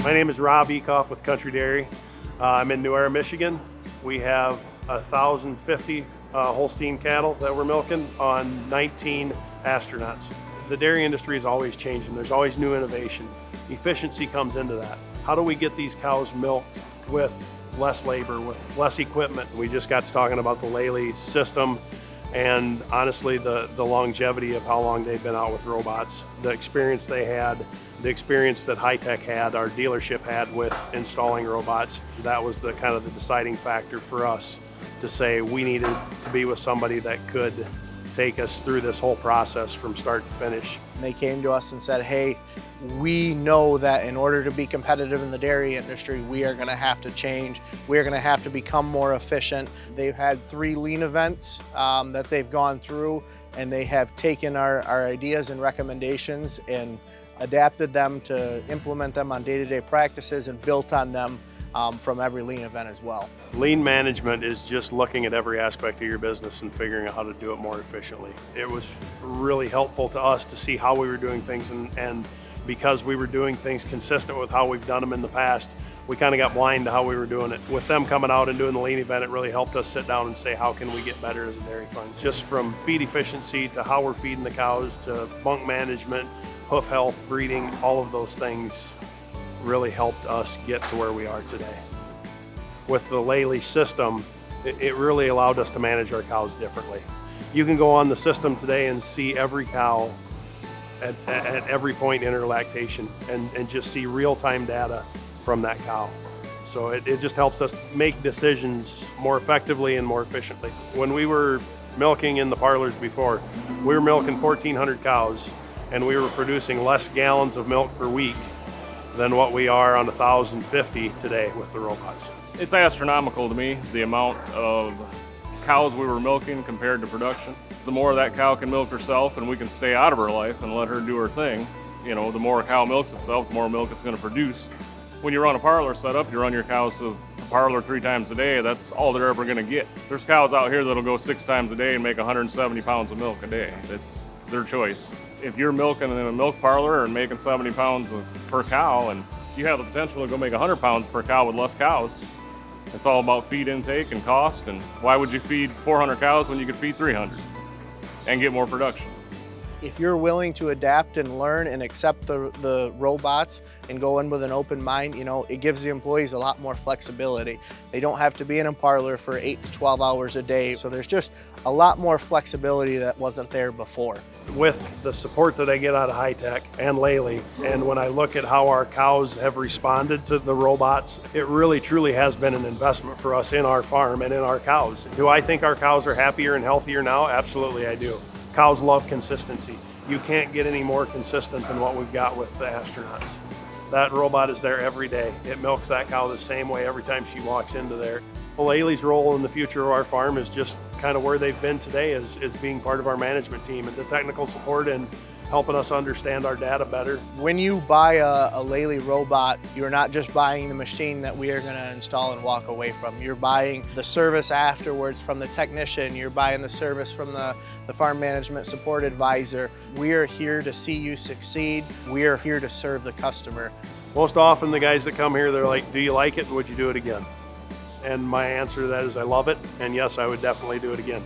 My name is Rob Eekhoff with Country Dairy. I'm in New Era, Michigan. We have 1,050 Holstein cattle that we're milking on 19 astronauts. The dairy industry is always changing. There's always new innovation. Efficiency comes into that. How do we get these cows milked with less labor, with less equipment? We just got to talking about the Lely system and honestly the longevity of how long they've been out with robots, the experience they had, the experience that Hi-Tech had, our dealership had with installing robots. That was the kind of the deciding factor for us to say we needed to be with somebody that could take us through this whole process from start to finish. They came to us and said, hey, we know that in order to be competitive in the dairy industry, we are gonna have to change. We are gonna have to become more efficient. They've had 3 lean events that they've gone through, and they have taken our ideas and recommendations and adapted them to implement them on day-to-day practices and built on them from every lean event as well. Lean management is just looking at every aspect of your business and figuring out how to do it more efficiently. It was really helpful to us to see how we were doing things, and because we were doing things consistent with how we've done them in the past, we kind of got blind to how we were doing it. With them coming out and doing the lean event, it really helped us sit down and say, how can we get better as a dairy farm? Just from feed efficiency to how we're feeding the cows to bunk management, hoof health, breeding, all of those things really helped us get to where we are today. With the Lely system, it really allowed us to manage our cows differently. You can go on the system today and see every cow at every point in her lactation and just see real-time data from that cow. So it just helps us make decisions more effectively and more efficiently. When we were milking in the parlors before, we were milking 1,400 cows and we were producing less gallons of milk per week than what we are on 1,050 today with the robots. It's astronomical to me, the amount of cows we were milking compared to production. The more that cow can milk herself and we can stay out of her life and let her do her thing, you know, the more a cow milks itself, the more milk it's going to produce. When you run a parlor setup, you run your cows to the parlor 3 times a day, that's all they're ever going to get. There's cows out here that'll go 6 times a day and make 170 pounds of milk a day. It's their choice. If you're milking in a milk parlor and making 70 pounds per cow, and you have the potential to go make 100 pounds per cow with less cows, it's all about feed intake and cost, and why would you feed 400 cows when you could feed 300 and get more production? If you're willing to adapt and learn and accept the robots and go in with an open mind, you know, it gives the employees a lot more flexibility. They don't have to be in a parlor for 8 to 12 hours a day. So there's just a lot more flexibility that wasn't there before. With the support that I get out of Hi-Tech and Lely, and when I look at how our cows have responded to the robots, it really truly has been an investment for us in our farm and in our cows. Do I think our cows are happier and healthier now? Absolutely I do. Cows love consistency. You can't get any more consistent than what we've got with the astronauts. That robot is there every day. It milks that cow the same way every time she walks into there. Well, Lely's role in the future of our farm is just kind of where they've been today, is being part of our management team and the technical support and helping us understand our data better. When you buy a Lely robot, you're not just buying the machine that we are going to install and walk away from. You're buying the service afterwards from the technician. You're buying the service from the farm management support advisor. We are here to see you succeed. We are here to serve the customer. Most often the guys that come here, they're like, do you like it and would you do it again? And my answer to that is I love it, and yes, I would definitely do it again.